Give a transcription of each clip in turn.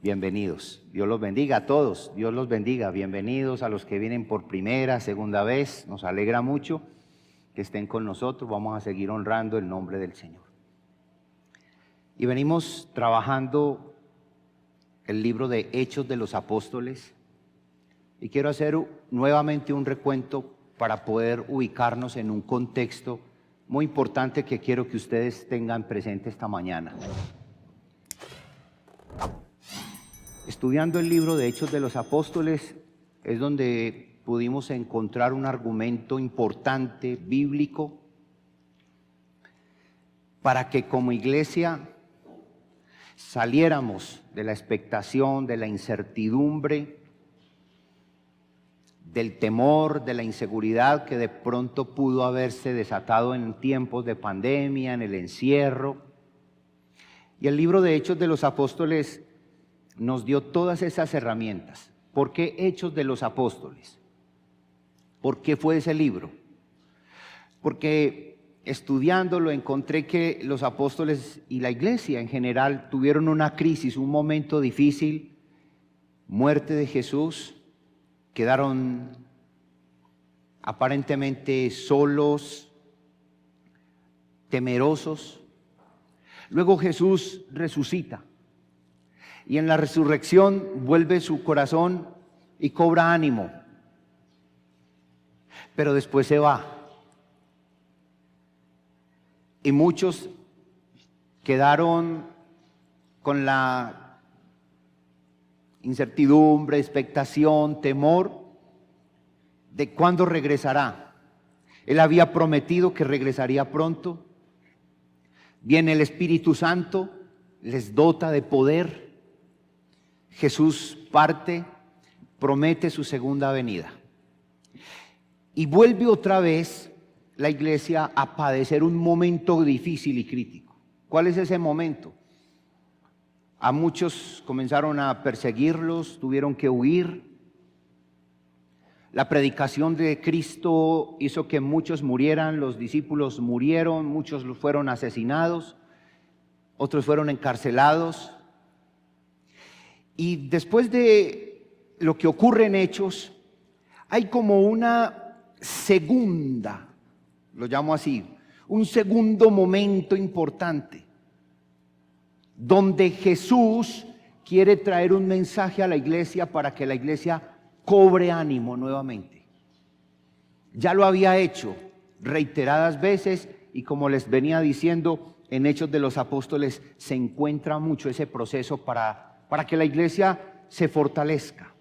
Bienvenidos. Dios los bendiga a todos. Dios los bendiga. Bienvenidos a los que vienen por primera, segunda vez. Nos alegra mucho que estén con nosotros. Vamos a seguir honrando el nombre del Señor. Y venimos trabajando el libro de Hechos de los Apóstoles. Y quiero hacer nuevamente un recuento para poder ubicarnos en un contexto muy importante que quiero que ustedes tengan presente esta mañana. Estudiando el libro de Hechos de los Apóstoles es donde pudimos encontrar un argumento importante, bíblico, para que como iglesia saliéramos de la expectación, de la incertidumbre, del temor, de la inseguridad que de pronto pudo haberse desatado en tiempos de pandemia, en el encierro. Y el libro de Hechos de los Apóstoles nos dio todas esas herramientas. ¿Por qué Hechos de los Apóstoles? ¿Por qué fue ese libro? Porque estudiándolo encontré que los apóstoles y la iglesia en general tuvieron una crisis, un momento difícil, muerte de Jesús, quedaron aparentemente solos, temerosos. Luego Jesús resucita. Y en la resurrección vuelve su corazón y cobra ánimo. Pero después se va. Y muchos quedaron con la incertidumbre, expectación, temor de cuándo regresará. Él había prometido que regresaría pronto. Viene el Espíritu Santo, les dota de poder. Jesús parte, promete su segunda venida. Y vuelve otra vez la iglesia a padecer un momento difícil y crítico. ¿Cuál es ese momento? A muchos comenzaron a perseguirlos, tuvieron que huir. La predicación de Cristo hizo que muchos murieran, los discípulos murieron, muchos fueron asesinados, otros fueron encarcelados. Y después de lo que ocurre en Hechos, hay como una segunda, lo llamo así, un segundo momento importante, donde Jesús quiere traer un mensaje a la iglesia para que la iglesia cobre ánimo nuevamente. Ya lo había hecho reiteradas veces y como les venía diciendo, en Hechos de los Apóstoles se encuentra mucho ese proceso para que la iglesia se fortalezca.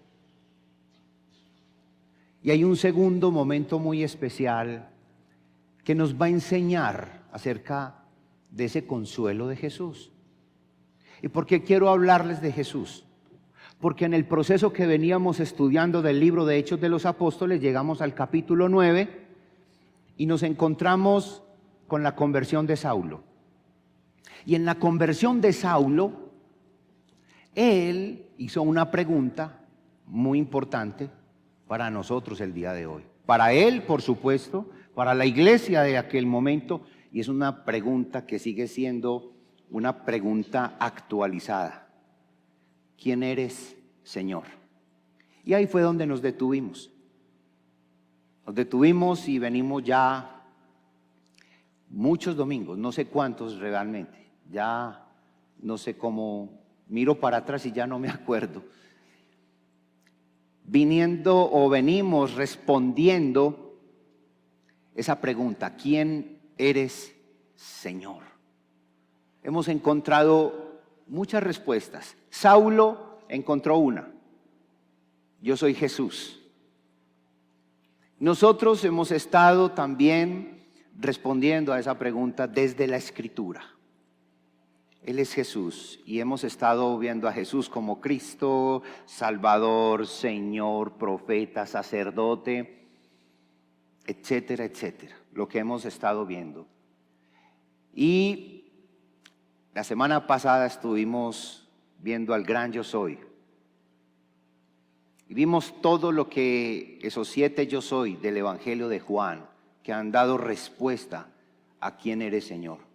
Y hay un segundo momento muy especial que nos va a enseñar acerca de ese consuelo de Jesús. ¿Y por qué quiero hablarles de Jesús? Porque en el proceso que veníamos estudiando del libro de Hechos de los Apóstoles, llegamos al capítulo 9 y nos encontramos con la conversión de Saulo. Y en la conversión de Saulo, él hizo una pregunta muy importante para nosotros el día de hoy. Para él, por supuesto, para la iglesia de aquel momento, y es una pregunta que sigue siendo una pregunta actualizada. ¿Quién eres, Señor? Y ahí fue donde nos detuvimos. Nos detuvimos y venimos ya muchos domingos, no sé cuántos realmente, ya no sé cómo. Miro para atrás y ya no me acuerdo. Viniendo o venimos respondiendo esa pregunta, ¿quién eres, Señor? Hemos encontrado muchas respuestas. Saulo encontró una: yo soy Jesús. Nosotros hemos estado también respondiendo a esa pregunta desde la Escritura. Él es Jesús y hemos estado viendo a Jesús como Cristo, Salvador, Señor, profeta, sacerdote, etcétera, etcétera. Lo que hemos estado viendo. Y la semana pasada estuvimos viendo al gran yo soy. Y vimos todo lo que esos 7 yo soy del Evangelio de Juan, que han dado respuesta a quién eres, Señor.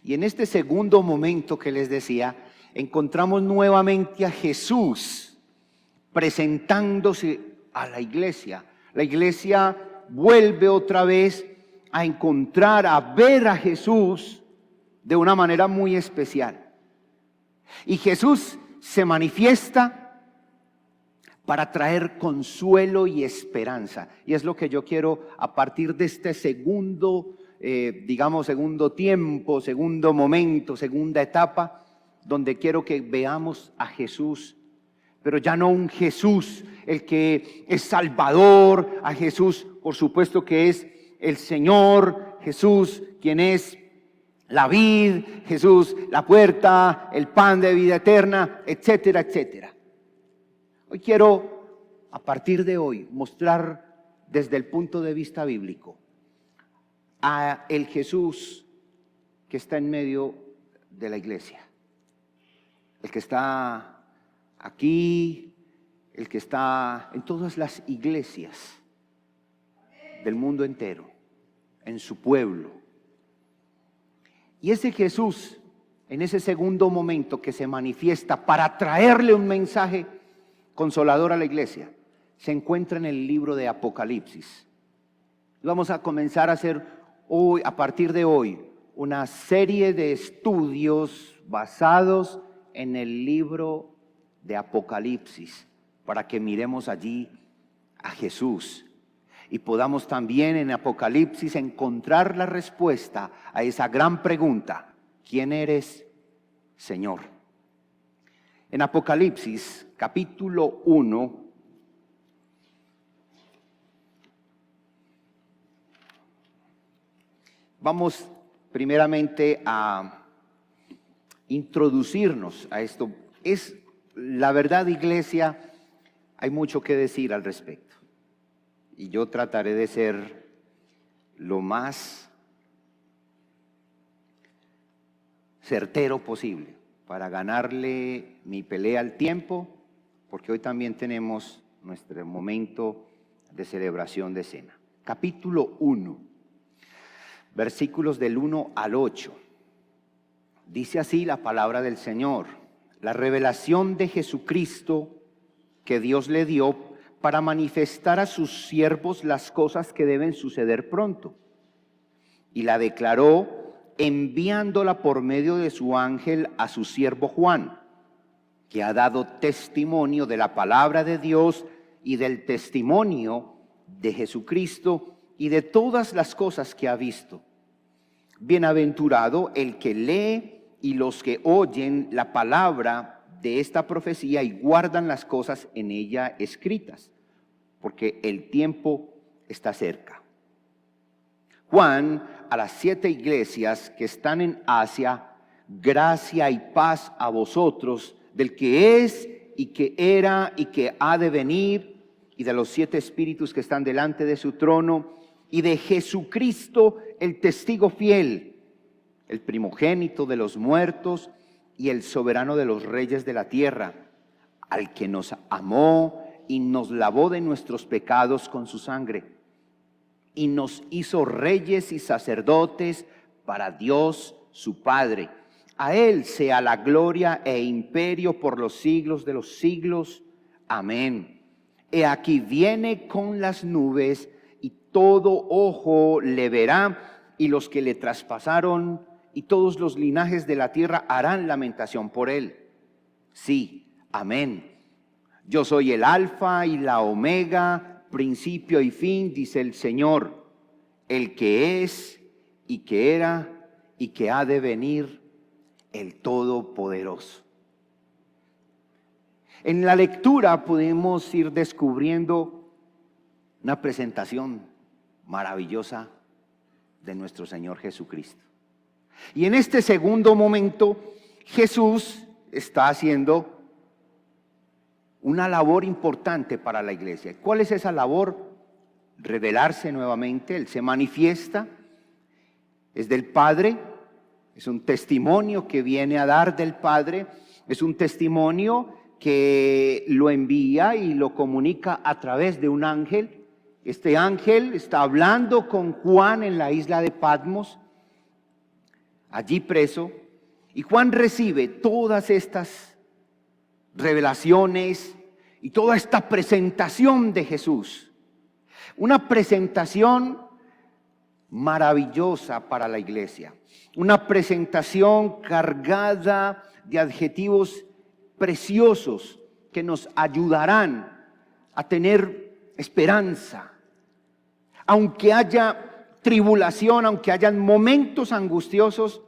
Y en este segundo momento que les decía, encontramos nuevamente a Jesús presentándose a la iglesia. La iglesia vuelve otra vez a encontrar, a ver a Jesús de una manera muy especial. Y Jesús se manifiesta para traer consuelo y esperanza. Y es lo que yo quiero a partir de este segundo, segundo tiempo, segundo momento, segunda etapa, donde quiero que veamos a Jesús, pero ya no un Jesús, el que es Salvador, a Jesús, por supuesto que es el Señor, Jesús, quien es la vid, Jesús, la puerta, el pan de vida eterna, etcétera, etcétera. Hoy quiero, a partir de hoy, mostrar desde el punto de vista bíblico a el Jesús que está en medio de la iglesia. El que está aquí, el que está en todas las iglesias del mundo entero, en su pueblo. Y ese Jesús, en ese segundo momento que se manifiesta para traerle un mensaje consolador a la iglesia, se encuentra en el libro de Apocalipsis. Vamos a comenzar a hacer hoy, a partir de hoy, una serie de estudios basados en el libro de Apocalipsis, para que miremos allí a Jesús y podamos también en Apocalipsis encontrar la respuesta a esa gran pregunta: ¿quién eres, Señor? En Apocalipsis, capítulo 1, vamos primeramente a introducirnos a esto. Es la verdad, iglesia, hay mucho que decir al respecto. Y yo trataré de ser lo más certero posible para ganarle mi pelea al tiempo, porque hoy también tenemos nuestro momento de celebración de cena. Capítulo 1, versículos del 1 al 8. Dice así la palabra del Señor: la revelación de Jesucristo que Dios le dio para manifestar a sus siervos las cosas que deben suceder pronto. Y la declaró enviándola por medio de su ángel a su siervo Juan, que ha dado testimonio de la palabra de Dios y del testimonio de Jesucristo y de todas las cosas que ha visto. Bienaventurado el que lee y los que oyen la palabra de esta profecía y guardan las cosas en ella escritas, porque el tiempo está cerca. Juan, a las 7 iglesias que están en Asia, gracia y paz a vosotros, del que es y que era y que ha de venir, y de los 7 espíritus que están delante de su trono, y de Jesucristo, el testigo fiel, el primogénito de los muertos y el soberano de los reyes de la tierra, al que nos amó y nos lavó de nuestros pecados con su sangre, y nos hizo reyes y sacerdotes para Dios su Padre. A Él sea la gloria e imperio por los siglos de los siglos. Amén. He aquí viene con las nubes, y todo ojo le verá, y los que le traspasaron, y todos los linajes de la tierra harán lamentación por él. Sí, amén. Yo soy el alfa y la omega, principio y fin, dice el Señor, el que es y que era y que ha de venir, el Todopoderoso. En la lectura podemos ir descubriendo una presentación maravillosa de nuestro Señor Jesucristo. Y en este segundo momento, Jesús está haciendo una labor importante para la iglesia. ¿Cuál es esa labor? Revelarse nuevamente. Él se manifiesta, es del Padre, es un testimonio que viene a dar del Padre, es un testimonio que lo envía y lo comunica a través de un ángel. Este ángel está hablando con Juan en la isla de Patmos, allí preso, Y Juan recibe todas estas revelaciones y toda esta presentación de Jesús. Una presentación maravillosa para la iglesia. Una presentación cargada de adjetivos preciosos que nos ayudarán a tener esperanza. Aunque haya tribulación, aunque hayan momentos angustiosos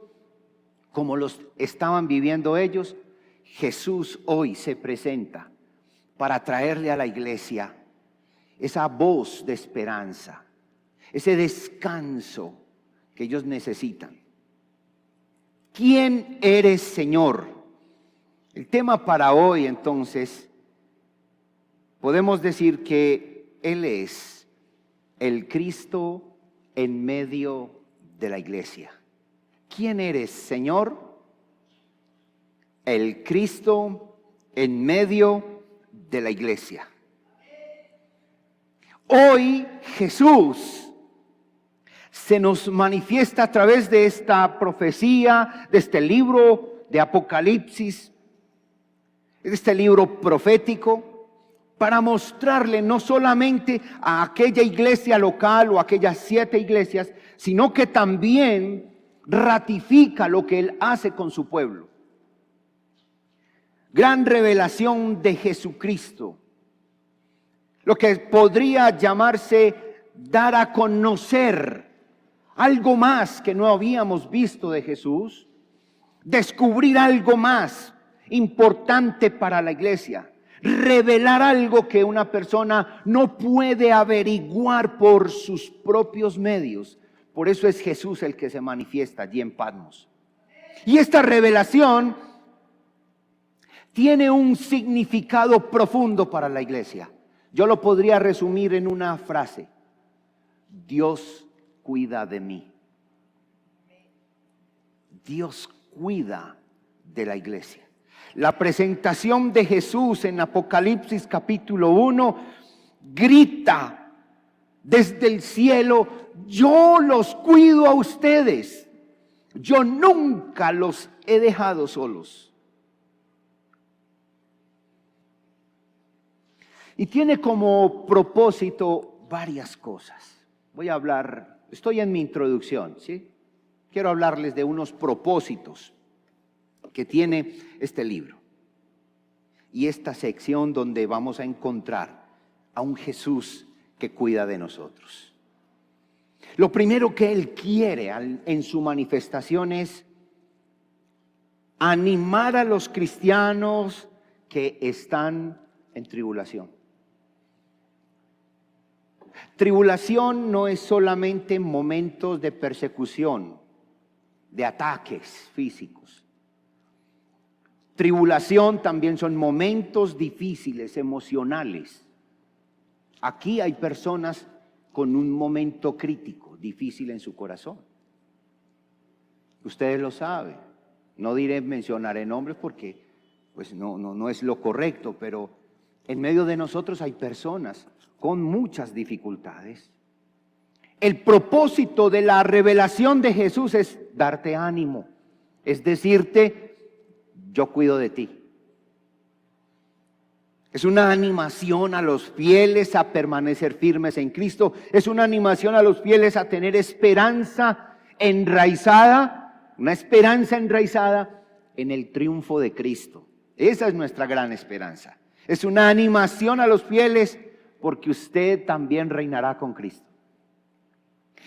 como los estaban viviendo ellos, Jesús hoy se presenta para traerle a la iglesia esa voz de esperanza, ese descanso que ellos necesitan. ¿Quién eres, Señor? El tema para hoy, entonces, podemos decir que Él es el Cristo en medio de la iglesia. ¿Quién eres, Señor? El Cristo en medio de la iglesia. Hoy Jesús se nos manifiesta a través de esta profecía, de este libro de Apocalipsis, de este libro profético, para mostrarle no solamente a aquella iglesia local o a aquellas 7 iglesias, sino que también ratifica lo que Él hace con su pueblo. Gran revelación de Jesucristo. Lo que podría llamarse dar a conocer algo más que no habíamos visto de Jesús. Descubrir algo más importante para la iglesia. Revelar algo que una persona no puede averiguar por sus propios medios. Por eso es Jesús el que se manifiesta allí en Patmos. Y esta revelación tiene un significado profundo para la iglesia. Yo lo podría resumir en una frase: Dios cuida de mí. Dios cuida de la iglesia. La presentación de Jesús en Apocalipsis capítulo 1 grita desde el cielo: yo los cuido a ustedes. Yo nunca los he dejado solos. Y tiene como propósito varias cosas. Voy a hablar, estoy en mi introducción, ¿sí? Quiero hablarles de unos propósitos que tiene este libro. Y esta sección donde vamos a encontrar a un Jesús que cuida de nosotros. Lo primero que Él quiere en su manifestación es animar a los cristianos que están en tribulación. Tribulación no es solamente momentos de persecución, de ataques físicos. Tribulación también son momentos difíciles, emocionales. Aquí hay personas con un momento crítico, difícil en su corazón. Ustedes lo saben. No mencionaré nombres porque pues no es lo correcto, pero en medio de nosotros hay personas con muchas dificultades. El propósito de la revelación de Jesús es darte ánimo, es decirte: yo cuido de ti. Es una animación a los fieles a permanecer firmes en Cristo. Es una animación a los fieles a tener esperanza enraizada, una esperanza enraizada en el triunfo de Cristo. Esa es nuestra gran esperanza. Es una animación a los fieles porque usted también reinará con Cristo.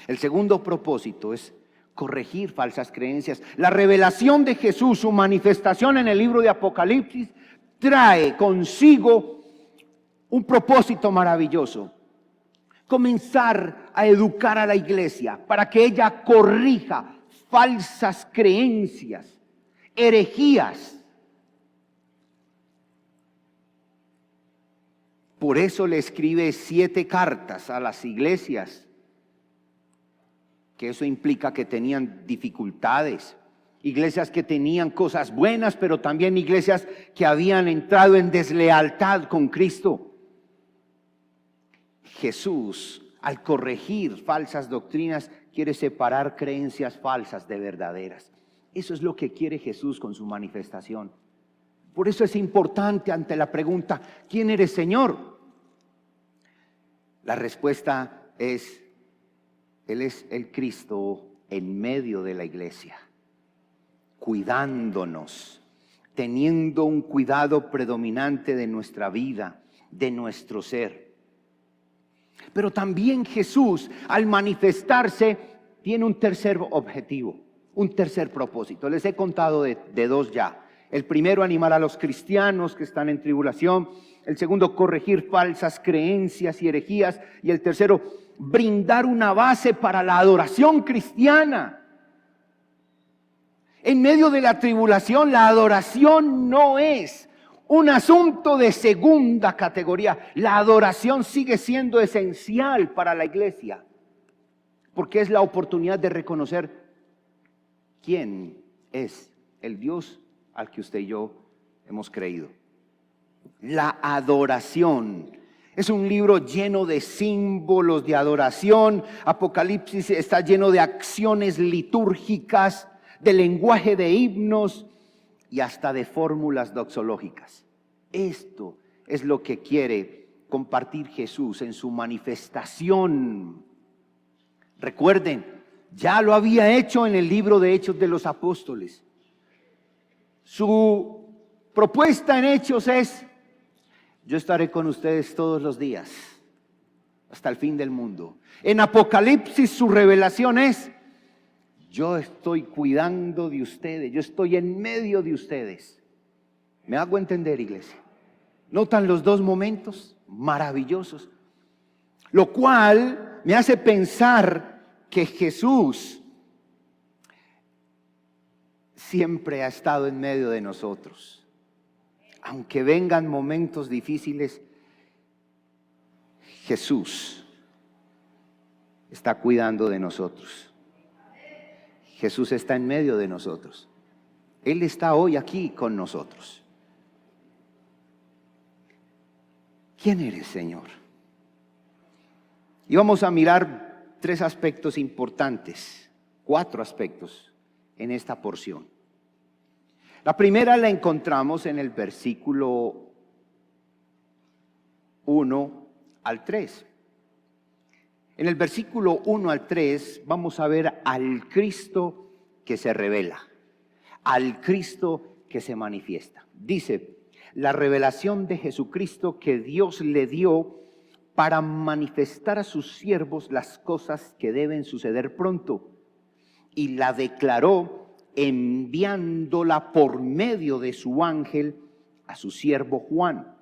El segundo propósito es corregir falsas creencias. La revelación de Jesús, su manifestación en el libro de Apocalipsis, trae consigo un propósito maravilloso: comenzar a educar a la iglesia para que ella corrija falsas creencias, herejías. Por eso le escribe 7 cartas a las iglesias, que eso implica que tenían dificultades. Iglesias que tenían cosas buenas, pero también iglesias que habían entrado en deslealtad con Cristo. Jesús, al corregir falsas doctrinas, quiere separar creencias falsas de verdaderas. Eso es lo que quiere Jesús con su manifestación. Por eso es importante ante la pregunta, ¿quién eres, Señor? La respuesta es, Él es el Cristo en medio de la iglesia, cuidándonos, teniendo un cuidado predominante de nuestra vida, de nuestro ser. Pero también Jesús, al manifestarse, tiene un tercer objetivo, un tercer propósito. Les he contado de dos ya. El primero, animar a los cristianos que están en tribulación. El segundo, corregir falsas creencias y herejías. Y el tercero, brindar una base para la adoración cristiana. En medio de la tribulación, la adoración no es un asunto de segunda categoría. La adoración sigue siendo esencial para la iglesia, porque es la oportunidad de reconocer quién es el Dios al que usted y yo hemos creído. La adoración es un libro lleno de símbolos de adoración. Apocalipsis está lleno de acciones litúrgicas, de lenguaje de himnos y hasta de fórmulas doxológicas. Esto es lo que quiere compartir Jesús en su manifestación. Recuerden, ya lo había hecho en el libro de Hechos de los Apóstoles. Su propuesta en Hechos es: yo estaré con ustedes todos los días, hasta el fin del mundo. En Apocalipsis su revelación es: yo estoy cuidando de ustedes, yo estoy en medio de ustedes. ¿Me hago entender, iglesia? ¿Notan los dos momentos maravillosos? Lo cual me hace pensar que Jesús siempre ha estado en medio de nosotros. Aunque vengan momentos difíciles, Jesús está cuidando de nosotros. Jesús está en medio de nosotros. Él está hoy aquí con nosotros. ¿Quién eres, Señor? Y vamos a mirar 3 aspectos importantes, 4 aspectos en esta porción. La primera la encontramos en el versículo 1 al 3. En el versículo 1 al 3 vamos a ver al Cristo que se revela, al Cristo que se manifiesta. Dice: la revelación de Jesucristo que Dios le dio para manifestar a sus siervos las cosas que deben suceder pronto, y la declaró enviándola por medio de su ángel a su siervo Juan,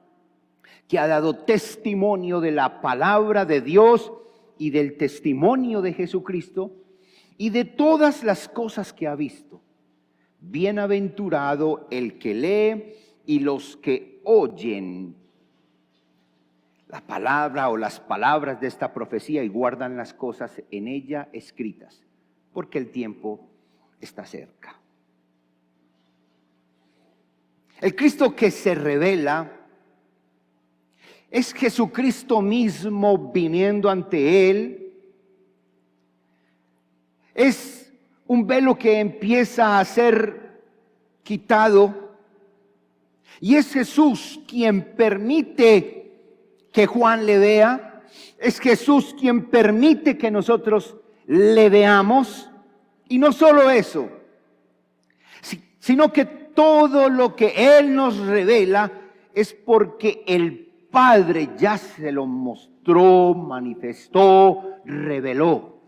que ha dado testimonio de la palabra de Dios y del testimonio de Jesucristo y de todas las cosas que ha visto. Bienaventurado el que lee y los que oyen la palabra o las palabras de esta profecía y guardan las cosas en ella escritas, porque el tiempo está cerca. El Cristo que se revela es Jesucristo mismo viniendo ante él. Es un velo que empieza a ser quitado y es Jesús quien permite que Juan le vea. Es Jesús quien permite que nosotros le veamos. Y no solo eso, sino que todo lo que Él nos revela es porque el Padre ya se lo mostró, manifestó, reveló.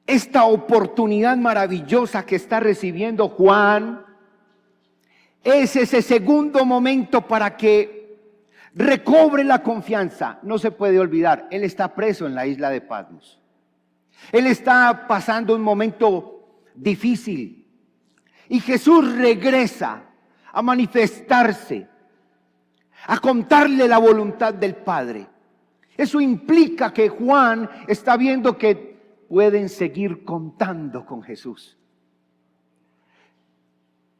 Esta oportunidad maravillosa que está recibiendo Juan es ese segundo momento para que recobre la confianza. No se puede olvidar, Él está preso en la isla de Patmos. Él está pasando un momento difícil y Jesús regresa a manifestarse, a contarle la voluntad del Padre. Eso implica que Juan está viendo que pueden seguir contando con Jesús.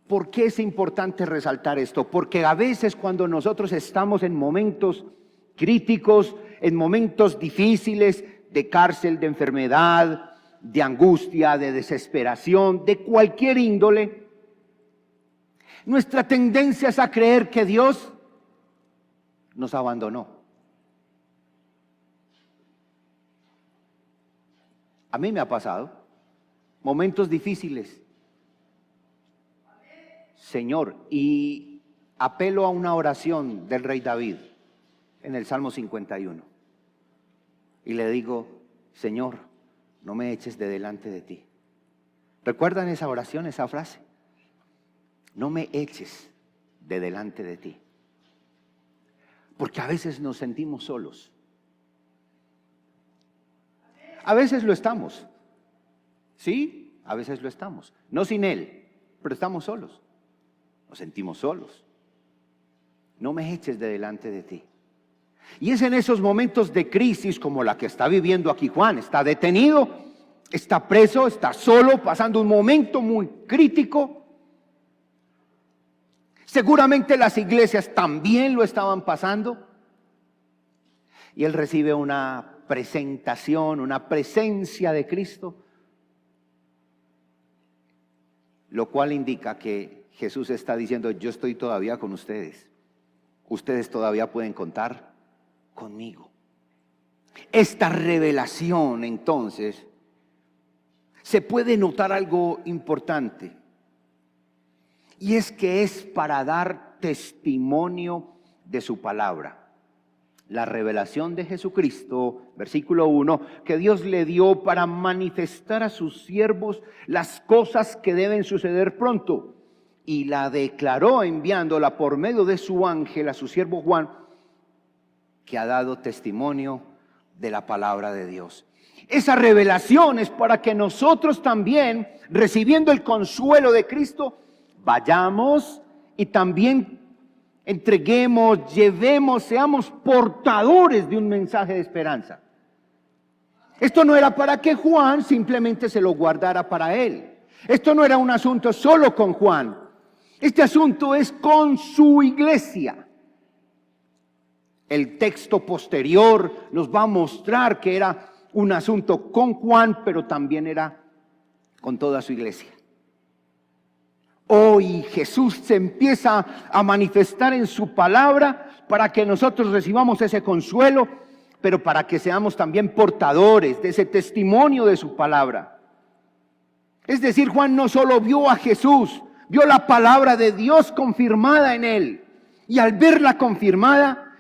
¿Por qué es importante resaltar esto? Porque a veces cuando nosotros estamos en momentos críticos, en momentos difíciles, de cárcel, de enfermedad, de angustia, de desesperación, de cualquier índole, nuestra tendencia es a creer que Dios nos abandonó. A mí me ha pasado momentos difíciles, Señor, y apelo a una oración del rey David en el Salmo 51. Y le digo, Señor, no me eches de delante de ti. ¿Recuerdan esa oración, esa frase? No me eches de delante de ti. Porque a veces nos sentimos solos. A veces lo estamos. Sí, a veces lo estamos. No sin Él, pero estamos solos. Nos sentimos solos. No me eches de delante de ti. Y es en esos momentos de crisis como la que está viviendo aquí Juan. Está detenido, está preso, está solo, pasando un momento muy crítico. Seguramente las iglesias también lo estaban pasando. Y él recibe una presentación, una presencia de Cristo, lo cual indica que Jesús está diciendo, yo estoy todavía con ustedes. Ustedes todavía pueden contar conmigo. Esta revelación, entonces, se puede notar algo importante. Y es que es para dar testimonio de su palabra. La revelación de Jesucristo, versículo 1, que Dios le dio para manifestar a sus siervos las cosas que deben suceder pronto. Y la declaró enviándola por medio de su ángel a su siervo Juan, que ha dado testimonio de la palabra de Dios. Esa revelación es para que nosotros también, recibiendo el consuelo de Cristo, vayamos y también entreguemos, llevemos, seamos portadores de un mensaje de esperanza. Esto no era para que Juan simplemente se lo guardara para él. Esto no era un asunto solo con Juan. Este asunto es con su iglesia. El texto posterior nos va a mostrar que era un asunto con Juan, pero también era con toda su iglesia. Hoy Jesús se empieza a manifestar en su palabra para que nosotros recibamos ese consuelo, pero para que seamos también portadores de ese testimonio de su palabra. Es decir, Juan no solo vio a Jesús, vio la palabra de Dios confirmada en él. Y al verla confirmada,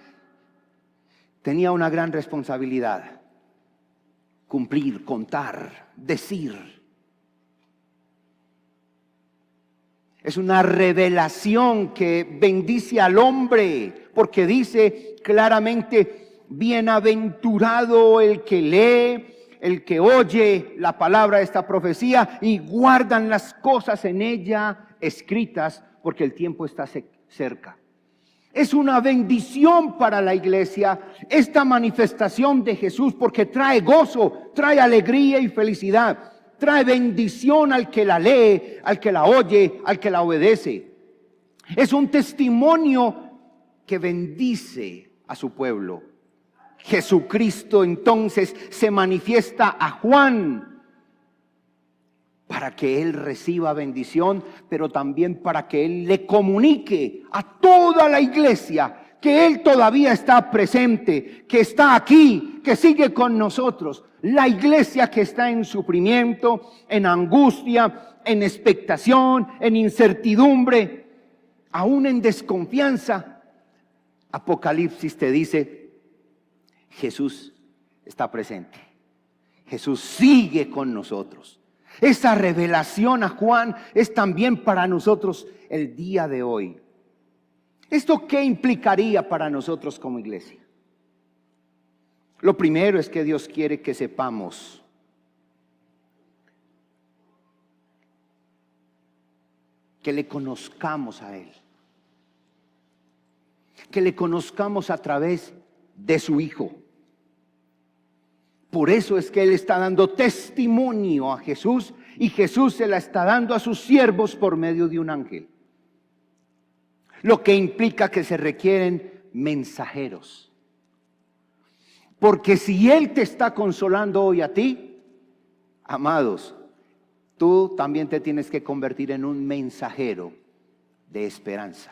tenía una gran responsabilidad. Cumplir, contar, decir. Es una revelación que bendice al hombre, porque dice claramente, bienaventurado el que lee, el que oye la palabra de esta profecía y guardan las cosas en ella escritas, porque el tiempo está cerca. Es una bendición para la iglesia esta manifestación de Jesús, porque trae gozo, trae alegría y felicidad. Trae bendición al que la lee, al que la oye, al que la obedece. Es un testimonio que bendice a su pueblo. Jesucristo entonces se manifiesta a Juan para que él reciba bendición, pero también para que él le comunique a toda la iglesia que él todavía está presente, que está aquí, que sigue con nosotros. La iglesia que está en sufrimiento, en angustia, en expectación, en incertidumbre, aún en desconfianza. Apocalipsis te dice, Jesús está presente. Jesús sigue con nosotros. Esa revelación a Juan es también para nosotros el día de hoy. ¿Esto qué implicaría para nosotros como iglesia? Lo primero es que Dios quiere que sepamos que le conozcamos a Él, que le conozcamos a través de su Hijo. Por eso es que Él está dando testimonio a Jesús y Jesús se la está dando a sus siervos por medio de un ángel. Lo que implica que se requieren mensajeros. Porque si Él te está consolando hoy a ti, Amados, tú también te tienes que convertir en un mensajero de esperanza.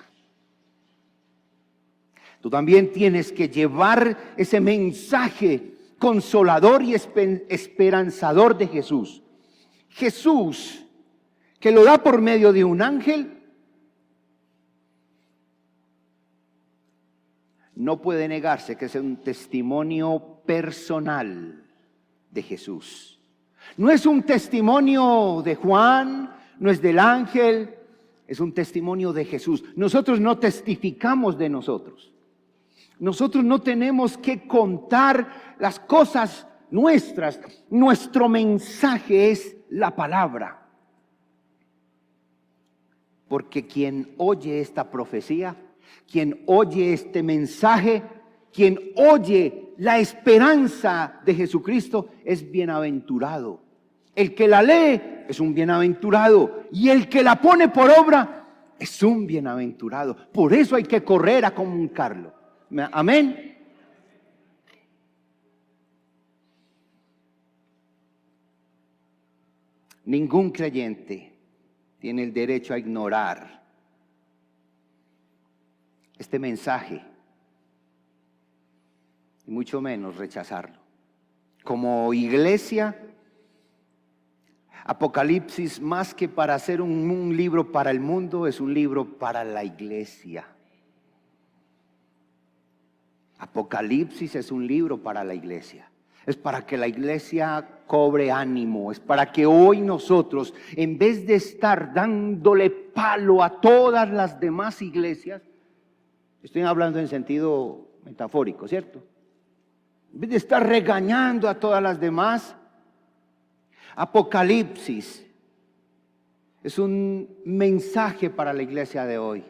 Tú también tienes que llevar ese mensaje consolador y esperanzador de Jesús. Jesús, que lo da por medio de un ángel, no puede negarse que es un testimonio personal de Jesús. No es un testimonio de Juan, no es del ángel, es un testimonio de Jesús. Nosotros no testificamos de nosotros. Nosotros no tenemos que contar las cosas nuestras. Nuestro mensaje es la palabra. Porque quien oye esta profecía, quien oye este mensaje, quien oye la esperanza de Jesucristo es bienaventurado. El que la lee es un bienaventurado y el que la pone por obra es un bienaventurado. Por eso hay que correr a comunicarlo. Amén. Ningún creyente tiene el derecho a ignorar este mensaje y mucho menos rechazarlo. Como iglesia, Apocalipsis, más que para ser un libro para el mundo, es un libro para la iglesia. Apocalipsis es un libro para la iglesia. Es para que la iglesia cobre ánimo. Es para que hoy nosotros, en vez de estar dándole palo a todas las demás iglesias, estoy hablando en sentido metafórico, ¿cierto? En vez de estar regañando a todas las demás, Apocalipsis es un mensaje para la iglesia de hoy.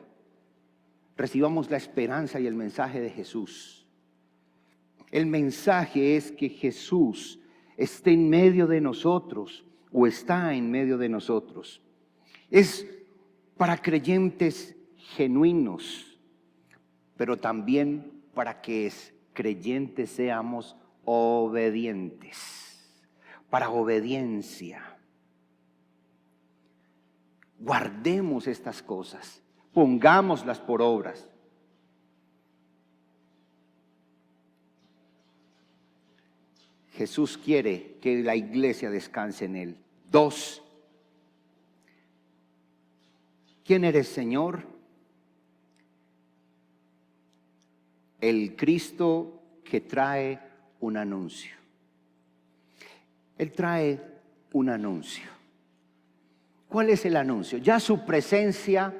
Recibamos la esperanza y el mensaje de Jesús. El mensaje es que Jesús esté en medio de nosotros o está en medio de nosotros. Es para creyentes genuinos, pero también para que creyentes seamos obedientes, para obediencia. Guardemos estas cosas, pongámoslas por obras. Jesús quiere que la iglesia descanse en Él. 2. ¿Quién eres, Señor? El Cristo que trae un anuncio. Él trae un anuncio. ¿Cuál es el anuncio? Ya su presencia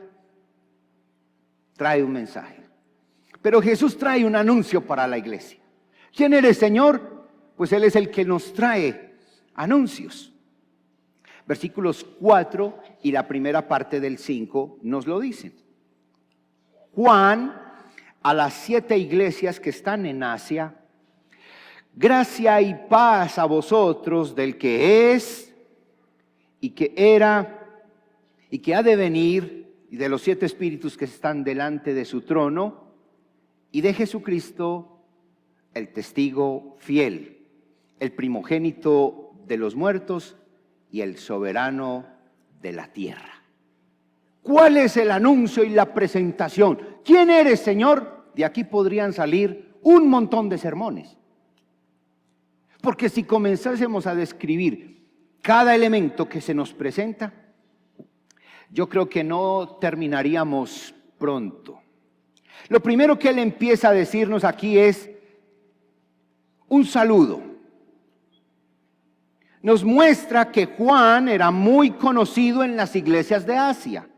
trae un mensaje. Pero Jesús trae un anuncio para la iglesia. ¿Quién eres, Señor? Pues Él es el que nos trae anuncios. Versículos 4 y la primera parte del 5 nos lo dicen. Juan, a las 7 iglesias que están en Asia, gracia y paz a vosotros del que es y que era y que ha de venir, y de los 7 espíritus que están delante de su trono, y de Jesucristo, el testigo fiel, el primogénito de los muertos y el soberano de la tierra. ¿Cuál es el anuncio y la presentación? ¿Quién eres, Señor? De aquí podrían salir un montón de sermones. Porque si comenzásemos a describir cada elemento que se nos presenta, yo creo que no terminaríamos pronto. Lo primero que Él empieza a decirnos aquí es un saludo. Nos muestra que Juan era muy conocido en las iglesias de Asia,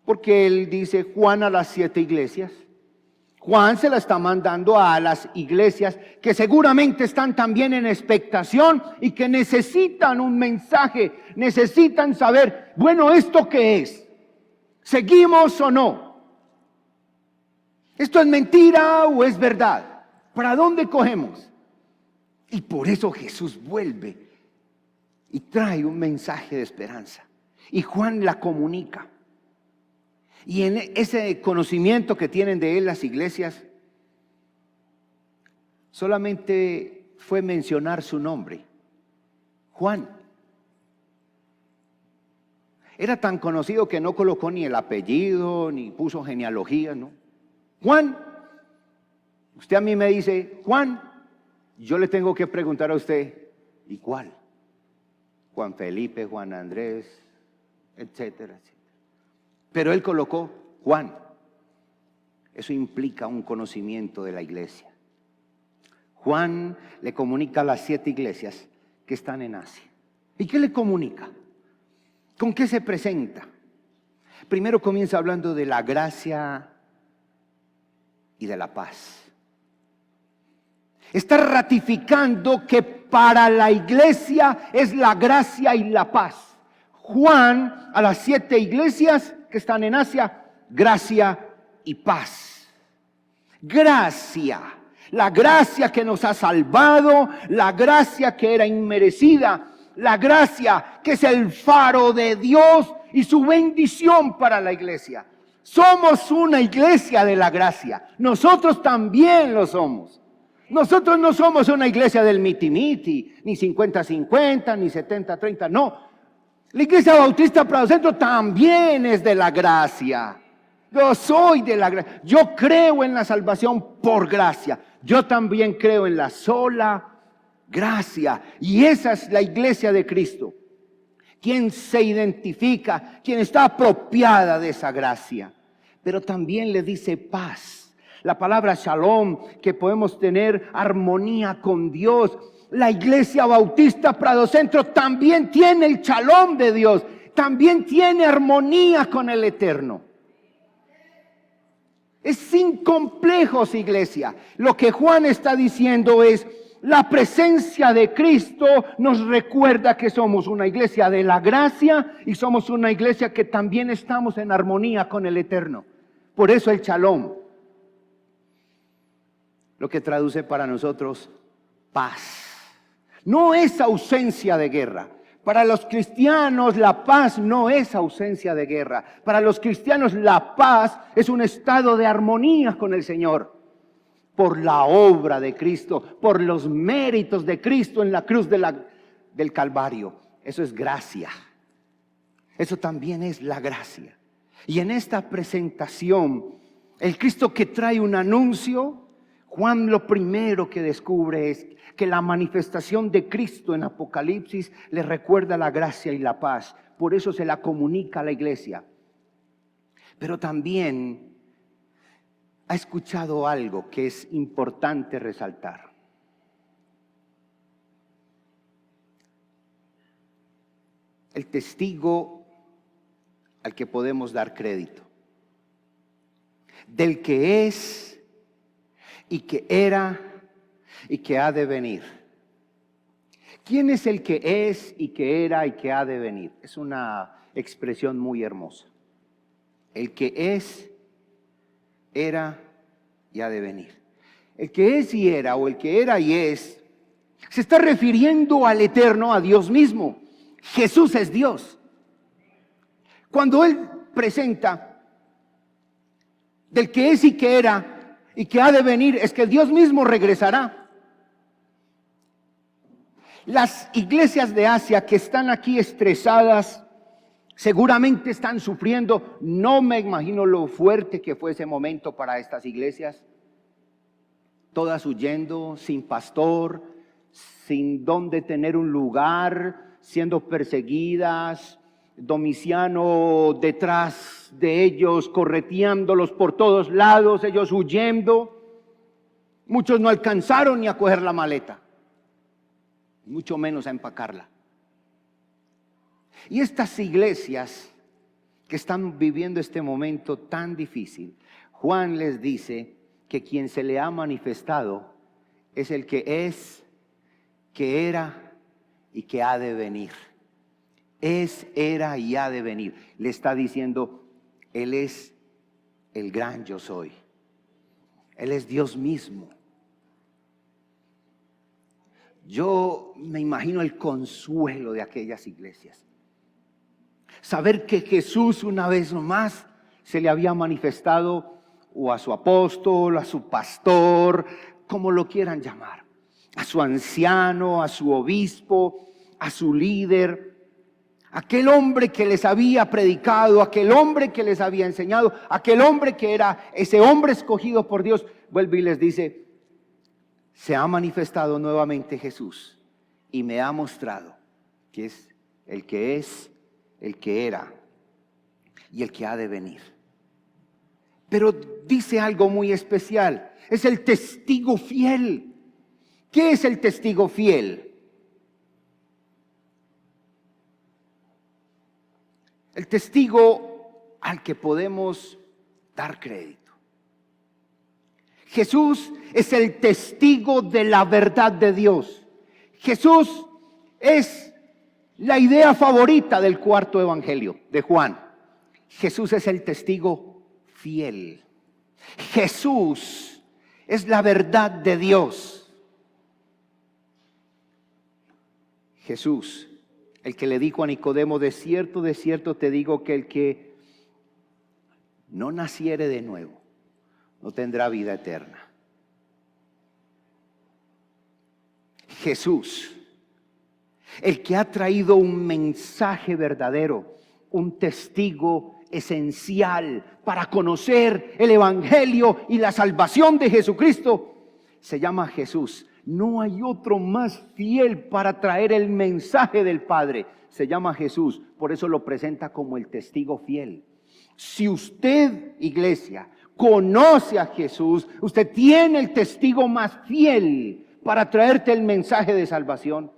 porque Él dice Juan a las 7 iglesias. Juan se la está mandando a las iglesias que seguramente están también en expectación y que necesitan un mensaje, necesitan saber, bueno, ¿esto qué es? ¿Seguimos o no? ¿Esto es mentira o es verdad? ¿Para dónde cogemos? Y por eso Jesús vuelve y trae un mensaje de esperanza. Y Juan la comunica. Y en ese conocimiento que tienen de Él las iglesias, solamente fue mencionar su nombre, Juan. Era tan conocido que no colocó ni el apellido, ni puso genealogía, ¿no? Juan. Usted a mí me dice, Juan, yo le tengo que preguntar a usted, ¿y cuál? Juan Felipe, Juan Andrés, etcétera, etcétera. Pero él colocó Juan. Eso implica un conocimiento de la iglesia. Juan le comunica a las 7 iglesias que están en Asia. ¿Y qué le comunica? ¿Con qué se presenta? Primero comienza hablando de la gracia y de la paz. Está ratificando que para la iglesia es la gracia y la paz. Juan a las 7 iglesias que están en Asia, gracia y paz. Gracia, la gracia que nos ha salvado, la gracia que era inmerecida, la gracia que es el faro de Dios y su bendición para la iglesia. Somos una iglesia de la gracia, nosotros también lo somos. Nosotros no somos una iglesia del miti-miti, ni 50-50, ni 70-30, no. La iglesia bautista Prado Centro también es de la gracia. Yo soy de la gracia. Yo creo en la salvación por gracia. Yo también creo en la sola gracia. Y esa es la iglesia de Cristo. Quien se identifica, quien está apropiada de esa gracia. Pero también le dice paz. La palabra shalom, que podemos tener armonía con Dios. La iglesia bautista Prado Centro también tiene el shalom de Dios. También tiene armonía con el Eterno. Es sin complejos, iglesia. Lo que Juan está diciendo es, la presencia de Cristo nos recuerda que somos una iglesia de la gracia y somos una iglesia que también estamos en armonía con el Eterno. Por eso el shalom. Lo que traduce para nosotros paz. No es ausencia de guerra. Para los cristianos la paz no es ausencia de guerra. Para los cristianos la paz es un estado de armonía con el Señor. Por la obra de Cristo, por los méritos de Cristo en la cruz del Calvario. Eso es gracia. Eso también es la gracia. Y en esta presentación, el Cristo que trae un anuncio, Juan lo primero que descubre es que la manifestación de Cristo en Apocalipsis le recuerda la gracia y la paz. Por eso se la comunica a la iglesia. Pero también ha escuchado algo que es importante resaltar. El testigo al que podemos dar crédito. Del que es y que era y que ha de venir. ¿Quién es el que es y que era y que ha de venir? Es una expresión muy hermosa. El que es, era y ha de venir. El que es y era, o el que era y es, se está refiriendo al Eterno, a Dios mismo. Jesús es Dios. Cuando Él presenta del que es y que era y que ha de venir, es que Dios mismo regresará. Las iglesias de Asia que están aquí estresadas, seguramente están sufriendo. No me imagino lo fuerte que fue ese momento para estas iglesias. Todas huyendo, sin pastor, sin dónde tener un lugar, siendo perseguidas. Domiciano detrás de ellos, correteándolos por todos lados, ellos huyendo. Muchos no alcanzaron ni a coger la maleta, mucho menos a empacarla. Y estas iglesias que están viviendo este momento tan difícil, Juan les dice que quien se le ha manifestado es el que es, que era y que ha de venir. Es, era y ha de venir. Le está diciendo, Él es el gran yo soy. Él es Dios mismo. Yo me imagino el consuelo de aquellas iglesias. Saber que Jesús una vez más se le había manifestado o a su apóstol, a su pastor, como lo quieran llamar, a su anciano, a su obispo, a su líder, aquel hombre que les había predicado, aquel hombre que les había enseñado, aquel hombre que era ese hombre escogido por Dios, vuelve y les dice: se ha manifestado nuevamente Jesús y me ha mostrado que es, el que era y el que ha de venir. Pero dice algo muy especial: es el testigo fiel. ¿Qué es el testigo fiel? El testigo al que podemos dar crédito. Jesús es el testigo de la verdad de Dios. Jesús es la idea favorita del cuarto evangelio de Juan. Jesús es el testigo fiel. Jesús es la verdad de Dios. Jesús, el que le dijo a Nicodemo: de cierto te digo que el que no naciere de nuevo no tendrá vida eterna. Jesús, el que ha traído un mensaje verdadero, un testigo esencial para conocer el evangelio y la salvación de Jesucristo, se llama Jesús. No hay otro más fiel para traer el mensaje del Padre. Se llama Jesús. Por eso lo presenta como el testigo fiel. Si usted, iglesia, conoce a Jesús, usted tiene el testigo más fiel para traerte el mensaje de salvación,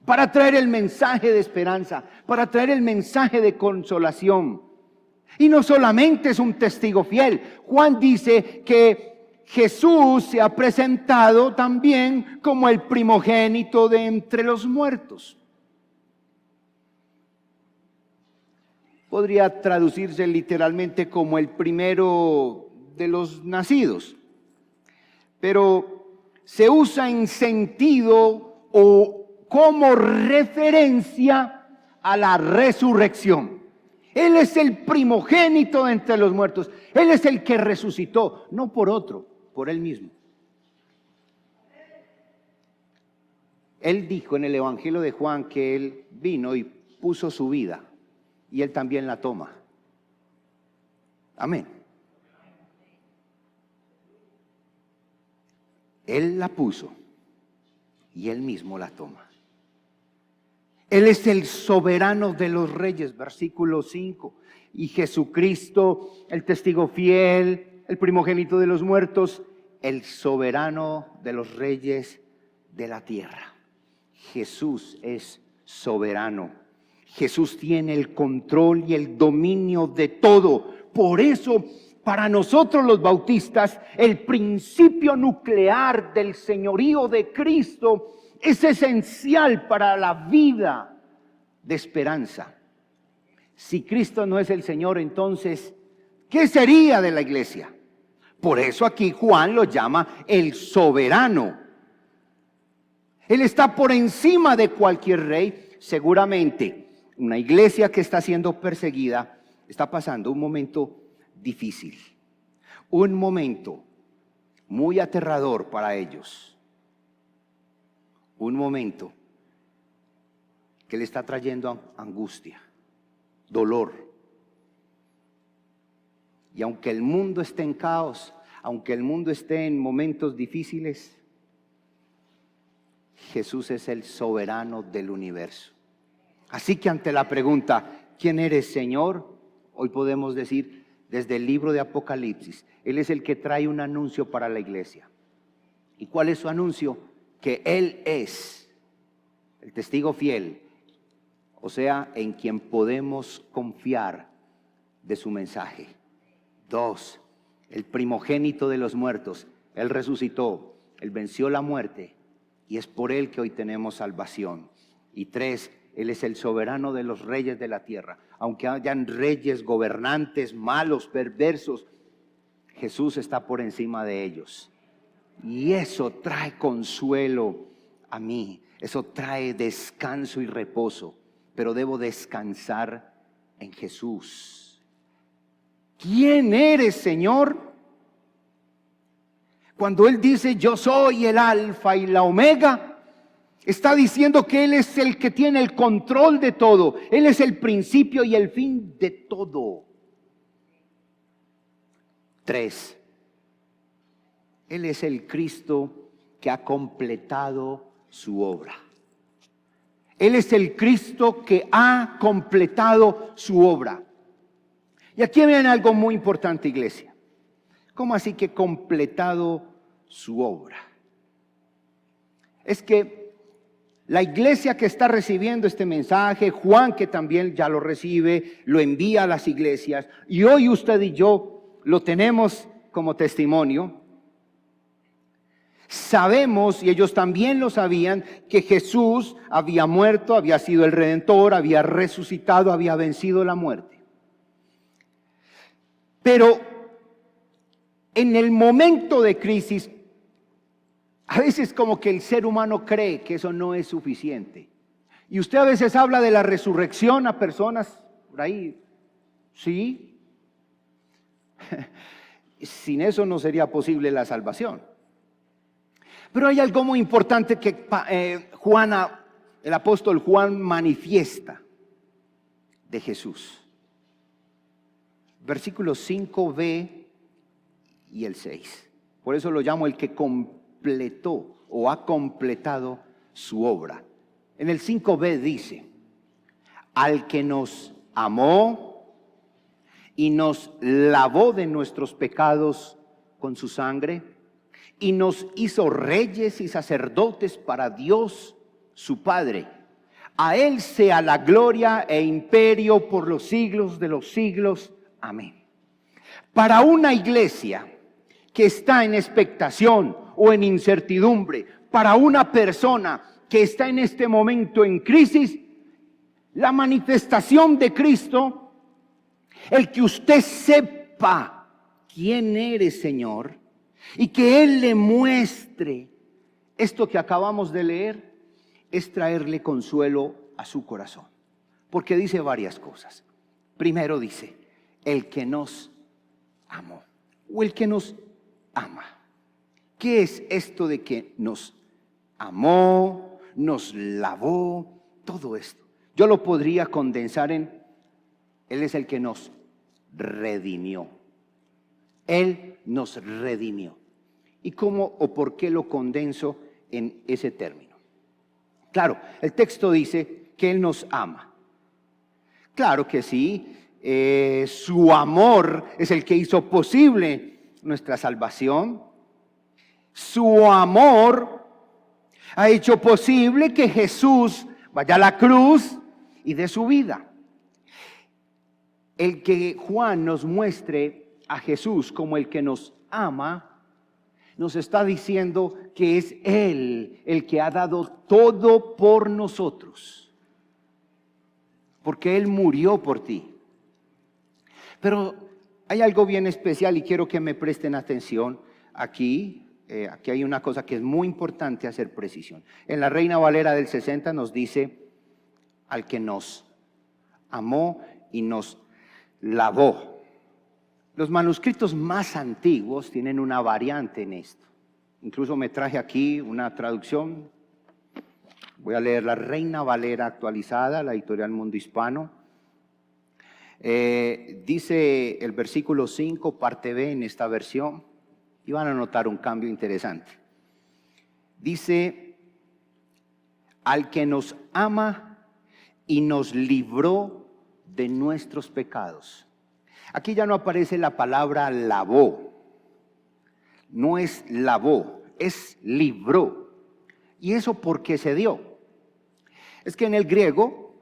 para traer el mensaje de esperanza, para traer el mensaje de consolación. Y no solamente es un testigo fiel. Juan dice que Jesús se ha presentado también como el primogénito de entre los muertos. Podría traducirse literalmente como el primero de los nacidos, pero se usa en sentido o como referencia a la resurrección. Él es el primogénito de entre los muertos. Él es el que resucitó, no por otro, por Él mismo. Él dijo en el Evangelio de Juan que Él vino y puso su vida, y Él también la toma. Amén. Él la puso y Él mismo la toma. Él es el soberano de los reyes, versículo 5. Y Jesucristo, el testigo fiel, el primogénito de los muertos, el soberano de los reyes de la tierra. Jesús es soberano. Jesús tiene el control y el dominio de todo. Por eso, para nosotros los bautistas, el principio nuclear del señorío de Cristo es esencial para la vida de esperanza. Si Cristo no es el Señor, entonces, ¿qué sería de la iglesia? Por eso aquí Juan lo llama el soberano. Él está por encima de cualquier rey. Seguramente una iglesia que está siendo perseguida está pasando un momento difícil, un momento muy aterrador para ellos, un momento que le está trayendo angustia, dolor. Y aunque el mundo esté en caos, aunque el mundo esté en momentos difíciles, Jesús es el soberano del universo. Así que ante la pregunta, ¿quién eres, Señor?, hoy podemos decir desde el libro de Apocalipsis, Él es el que trae un anuncio para la iglesia. ¿Y cuál es su anuncio? Que Él es el testigo fiel, o sea, en quien podemos confiar de su mensaje. 2, el primogénito de los muertos. Él resucitó, Él venció la muerte y es por Él que hoy tenemos salvación. Y 3, Él es el soberano de los reyes de la tierra. Aunque hayan reyes, gobernantes, malos, perversos, Jesús está por encima de ellos. Y eso trae consuelo a mí. Eso trae descanso y reposo. Pero debo descansar en Jesús. ¿Quién eres, Señor? Cuando Él dice, yo soy el alfa y la omega, Está diciendo que Él es el que tiene el control de todo. Él es el principio y el fin de todo. 3. Él es el Cristo que ha completado su obra. Él es el Cristo que ha completado su obra. Y aquí viene algo muy importante, iglesia. ¿Cómo así que completado su obra? Es que la iglesia que está recibiendo este mensaje, Juan que también ya lo recibe, lo envía a las iglesias, y hoy usted y yo lo tenemos como testimonio. Sabemos, y ellos también lo sabían, que Jesús había muerto, había sido el Redentor, había resucitado, había vencido la muerte. Pero en el momento de crisis, a veces como que el ser humano cree que eso no es suficiente. Y usted a veces habla de la resurrección a personas por ahí. Sí. Sin eso no sería posible la salvación. Pero hay algo muy importante que el apóstol Juan manifiesta de Jesús. Versículos 5b y el 6. Por eso lo llamo el que completó o ha completado su obra. En el 5b dice: al que nos amó y nos lavó de nuestros pecados con su sangre y nos hizo reyes y sacerdotes para Dios su Padre. A Él sea la gloria e imperio por los siglos de los siglos. Amén. Para una iglesia que está en expectación o en incertidumbre, para una persona que está en este momento en crisis, la manifestación de Cristo, el que usted sepa quién eres, Señor, y que Él le muestre esto que acabamos de leer, es traerle consuelo a su corazón. Porque dice varias cosas. Primero dice: el que nos amó, o el que nos ama. ¿Qué es esto de que nos amó, nos lavó, todo esto? Yo lo podría condensar en: Él es el que nos redimió. Él nos redimió. ¿Y cómo o por qué lo condenso en ese término? Claro, el texto dice que Él nos ama. Claro que sí, su amor es el que hizo posible nuestra salvación. Su amor ha hecho posible que Jesús vaya a la cruz y dé su vida. El que Juan nos muestre a Jesús como el que nos ama, nos está diciendo que es Él el que ha dado todo por nosotros, porque Él murió por ti. Pero hay algo bien especial y quiero que me presten atención aquí. Aquí hay una cosa que es muy importante hacer precisión. En la Reina Valera del 60 nos dice: al que nos amó y nos lavó. Los manuscritos más antiguos tienen una variante en esto. Incluso me traje aquí una traducción. Voy a leer la Reina Valera actualizada, la editorial Mundo Hispano. Dice el versículo 5, parte B en esta versión, y van a notar un cambio interesante. Dice: al que nos ama y nos libró de nuestros pecados. Aquí ya no aparece la palabra lavó. No es lavó, es libró. ¿Y eso por qué se dio? Es que en el griego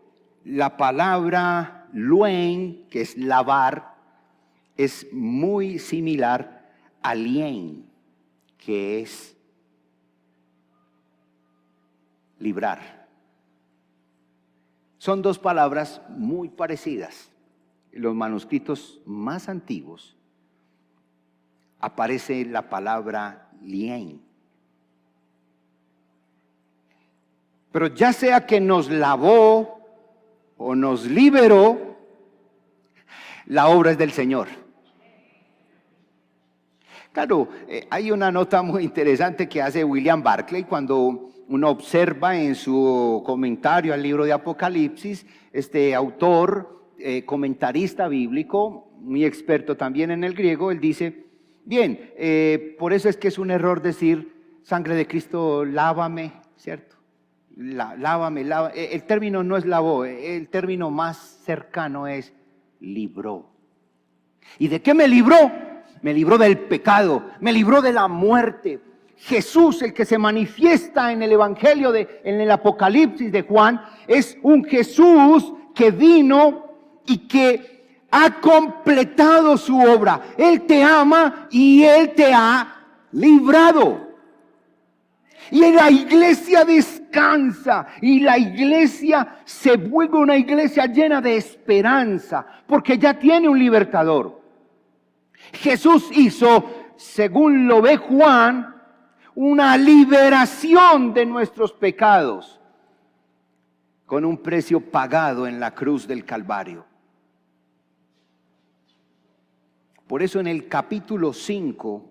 la palabra luen, que es lavar, es muy similar a lien, que es librar. Son dos palabras muy parecidas. En los manuscritos más antiguos aparece la palabra lien. Pero ya sea que nos lavó o nos liberó, la obra es del Señor. Claro, hay una nota muy interesante que hace William Barclay cuando uno observa en su comentario al libro de Apocalipsis, este autor, comentarista bíblico, muy experto también en el griego, él dice, bien, por eso es que es un error decir sangre de Cristo, lávame, ¿cierto? Lávame. El término no es lavó, el término más cercano es libró. ¿Y de qué me libró? Me libró del pecado, me libró de la muerte. Jesús, el que se manifiesta en el Evangelio, en el Apocalipsis de Juan, es un Jesús que vino y que ha completado su obra. Él te ama y Él te ha librado. Y la iglesia descansa y la iglesia se vuelve una iglesia llena de esperanza porque ya tiene un libertador. Jesús hizo, según lo ve Juan, una liberación de nuestros pecados con un precio pagado en la cruz del Calvario. Por eso en el capítulo 5,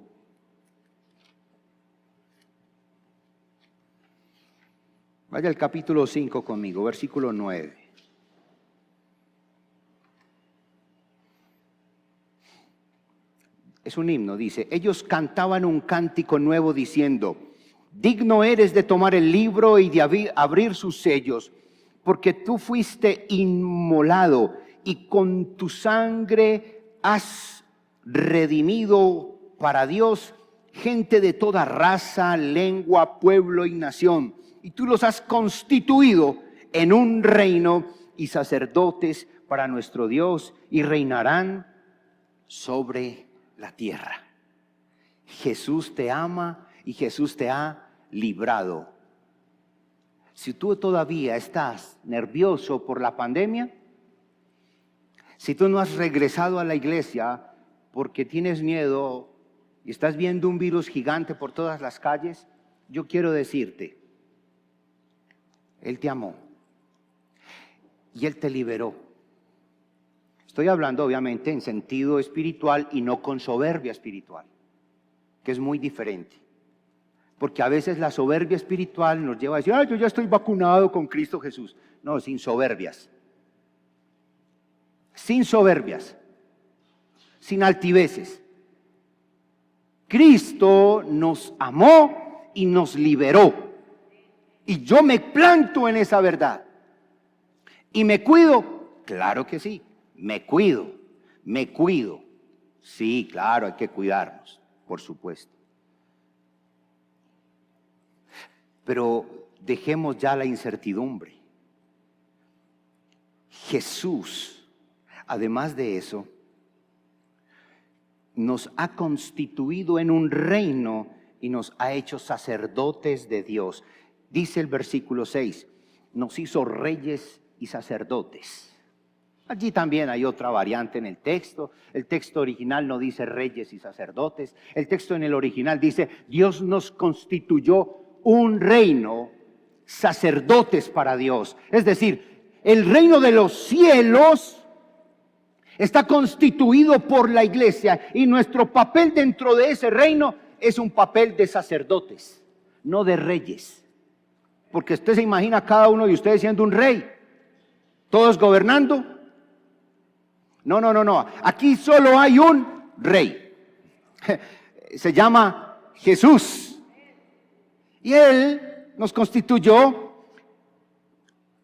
vaya al capítulo 5 conmigo, versículo 9. Es un himno, dice, ellos cantaban un cántico nuevo diciendo, digno eres de tomar el libro y de abrir sus sellos, porque tú fuiste inmolado y con tu sangre has redimido para Dios gente de toda raza, lengua, pueblo y nación. Y tú los has constituido en un reino y sacerdotes para nuestro Dios y reinarán sobre la tierra. Jesús te ama y Jesús te ha librado. Si tú todavía estás nervioso por la pandemia, si tú no has regresado a la iglesia porque tienes miedo y estás viendo un virus gigante por todas las calles, yo quiero decirte, Él te amó y Él te liberó. Estoy hablando obviamente en sentido espiritual y no con soberbia espiritual, que es muy diferente. Porque a veces la soberbia espiritual nos lleva a decir, yo ya estoy vacunado con Cristo Jesús. No, sin soberbias. Sin soberbias. Sin altiveces. Cristo nos amó y nos liberó. Y yo me planto en esa verdad. ¿Y me cuido? Claro que sí. Me cuido. Sí, claro, hay que cuidarnos, por supuesto. Pero dejemos ya la incertidumbre. Jesús, además de eso, nos ha constituido en un reino y nos ha hecho sacerdotes de Dios. Dice el versículo 6, nos hizo reyes y sacerdotes. Allí también hay otra variante en el texto. El texto original no dice reyes y sacerdotes. El texto en el original dice, Dios nos constituyó un reino, sacerdotes para Dios. Es decir, el reino de los cielos está constituido por la iglesia y nuestro papel dentro de ese reino es un papel de sacerdotes, no de reyes. Porque usted se imagina a cada uno de ustedes siendo un rey, todos gobernando. No. Aquí solo hay un rey. Se llama Jesús. Y Él nos constituyó,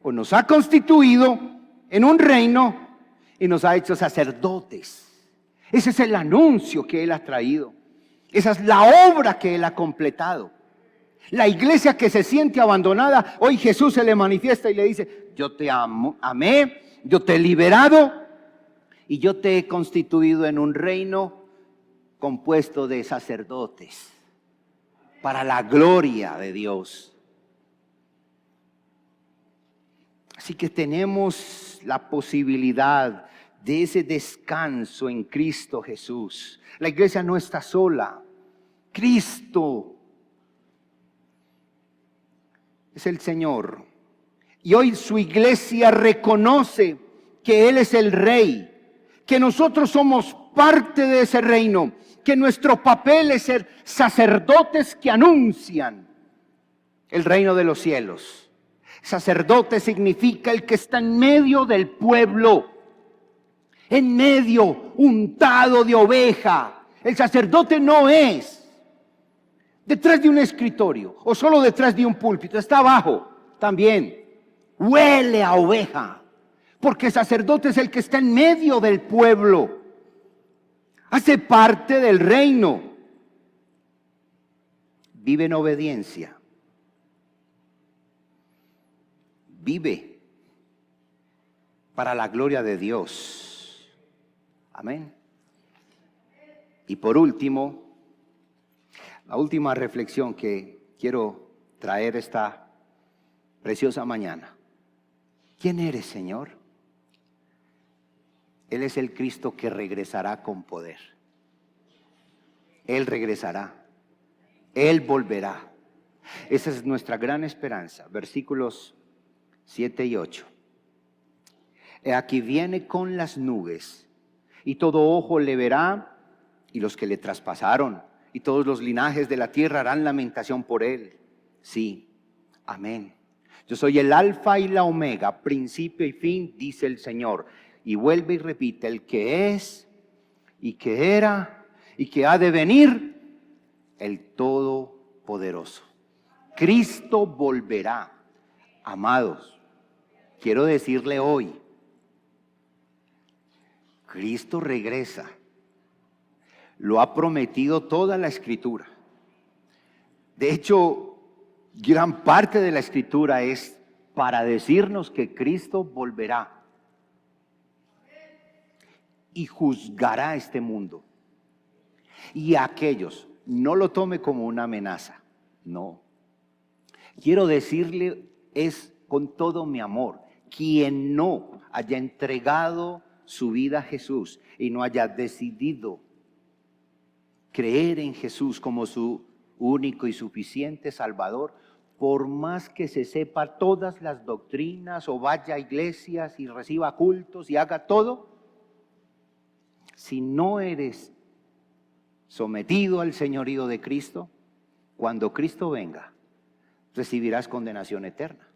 o nos ha constituido en un reino y nos ha hecho sacerdotes. Ese es el anuncio que Él ha traído. Esa es la obra que Él ha completado. La iglesia que se siente abandonada, hoy Jesús se le manifiesta y le dice, yo te amé, yo te he liberado y yo te he constituido en un reino compuesto de sacerdotes para la gloria de Dios. Así que tenemos la posibilidad de ese descanso en Cristo Jesús. La iglesia no está sola. Cristo es el Señor. Y hoy su iglesia reconoce que Él es el Rey, que nosotros somos parte de ese reino, que nuestro papel es ser sacerdotes que anuncian el reino de los cielos. Sacerdote significa el que está en medio del pueblo, en medio, untado de oveja. El sacerdote no es detrás de un escritorio o solo detrás de un púlpito, está abajo también. Huele a oveja, porque el sacerdote es el que está en medio del pueblo. Hace parte del reino. Vive en obediencia. Vive para la gloria de Dios. Amén. Y por último, la última reflexión que quiero traer esta preciosa mañana. ¿Quién eres, Señor? Él es el Cristo que regresará con poder. Él regresará. Él volverá. Esa es nuestra gran esperanza. Versículos 7 y 8. He aquí viene con las nubes, y todo ojo le verá, y los que le traspasaron, y todos los linajes de la tierra harán lamentación por él. Sí, amén. Yo soy el alfa y la omega, principio y fin, dice el Señor. Y vuelve y repite, el que es, y que era, y que ha de venir, el Todopoderoso. Cristo volverá. Amados, quiero decirle hoy, Cristo regresa. Lo ha prometido toda la Escritura. De hecho, gran parte de la Escritura es para decirnos que Cristo volverá y juzgará este mundo. Y a aquellos, no lo tome como una amenaza, no. Quiero decirle, es con todo mi amor, quien no haya entregado su vida a Jesús y no haya decidido creer en Jesús como su único y suficiente Salvador, por más que se sepa todas las doctrinas o vaya a iglesias y reciba cultos y haga todo, si no eres sometido al señorío de Cristo, cuando Cristo venga, recibirás condenación eterna.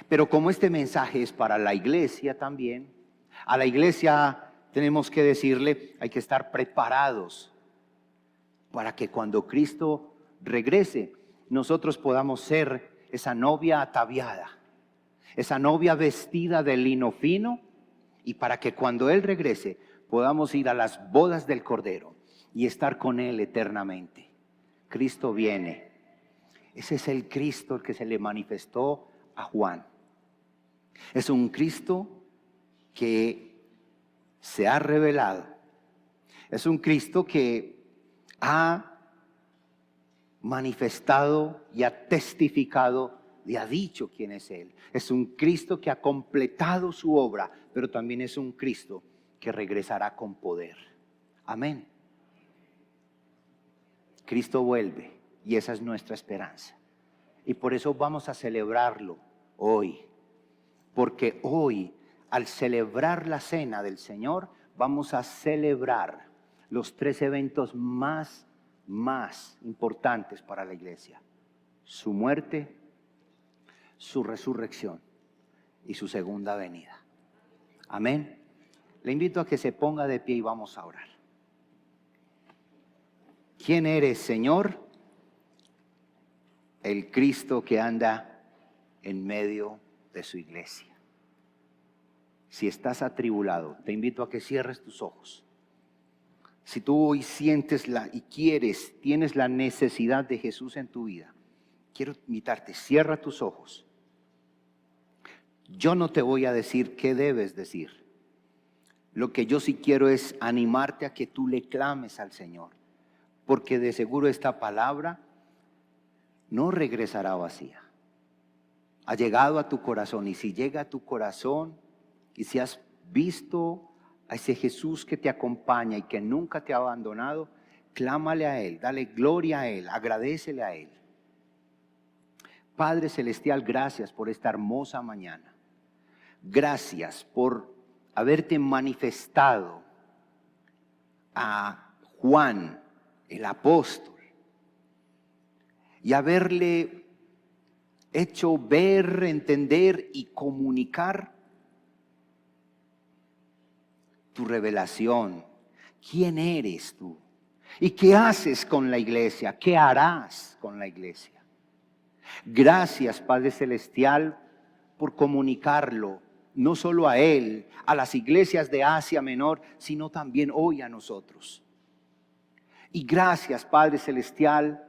Pero como este mensaje es para la iglesia también, a la iglesia tenemos que decirle, hay que estar preparados para que cuando Cristo regrese, nosotros podamos ser esa novia ataviada, esa novia vestida de lino fino, y para que cuando Él regrese podamos ir a las bodas del Cordero y estar con Él eternamente. Cristo viene. Ese es el Cristo que se le manifestó a Juan. Es un Cristo que se ha revelado. Es un Cristo que ha manifestado y ha testificado y ha dicho quién es Él. Es un Cristo que ha completado su obra, pero también es un Cristo que regresará con poder. Amén. Cristo vuelve y esa es nuestra esperanza. Y por eso vamos a celebrarlo hoy. Porque hoy, al celebrar la cena del Señor, vamos a celebrar los 3 eventos más importantes para la iglesia: su muerte, su resurrección y su segunda venida. Amén. Le invito a que se ponga de pie y vamos a orar. ¿Quién eres, Señor? El Cristo que anda en medio de su iglesia. Si estás atribulado, te invito a que cierres tus ojos. Si tú hoy sientes y tienes la necesidad de Jesús en tu vida, quiero invitarte, cierra tus ojos. Yo no te voy a decir qué debes decir. Lo que yo sí quiero es animarte a que tú le clames al Señor, porque de seguro esta palabra no regresará vacía. Ha llegado a tu corazón, y si llega a tu corazón y si has visto a ese Jesús que te acompaña y que nunca te ha abandonado, clámale a Él, dale gloria a Él, agradécele a Él. Padre Celestial, gracias por esta hermosa mañana. Gracias por haberte manifestado a Juan, el apóstol, y haberle hecho ver, entender y comunicar tu revelación. ¿Quién eres tú? ¿Y qué haces con la iglesia? ¿Qué harás con la iglesia? Gracias, Padre Celestial, por comunicarlo, no solo a Él, a las iglesias de Asia Menor, sino también hoy a nosotros. Y gracias, Padre Celestial,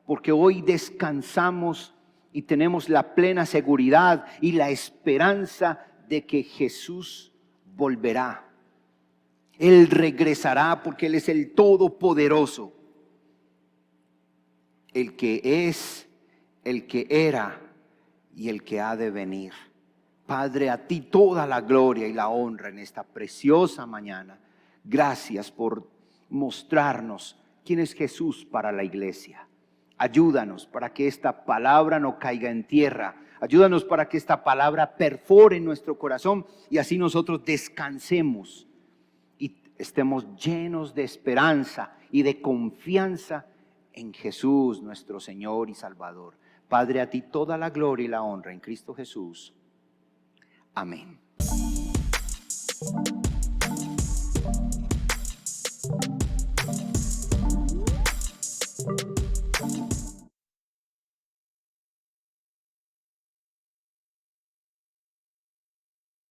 porque hoy descansamos y tenemos la plena seguridad y la esperanza de que Jesús volverá. Él regresará porque Él es el Todopoderoso, el que es, el que era y el que ha de venir. Padre, a ti toda la gloria y la honra en esta preciosa mañana. Gracias por mostrarnos quién es Jesús para la iglesia. Ayúdanos para que esta palabra no caiga en tierra. Ayúdanos para que esta palabra perfore nuestro corazón y así nosotros descansemos y estemos llenos de esperanza y de confianza en Jesús, nuestro Señor y Salvador. Padre, a ti toda la gloria y la honra en Cristo Jesús. Amén.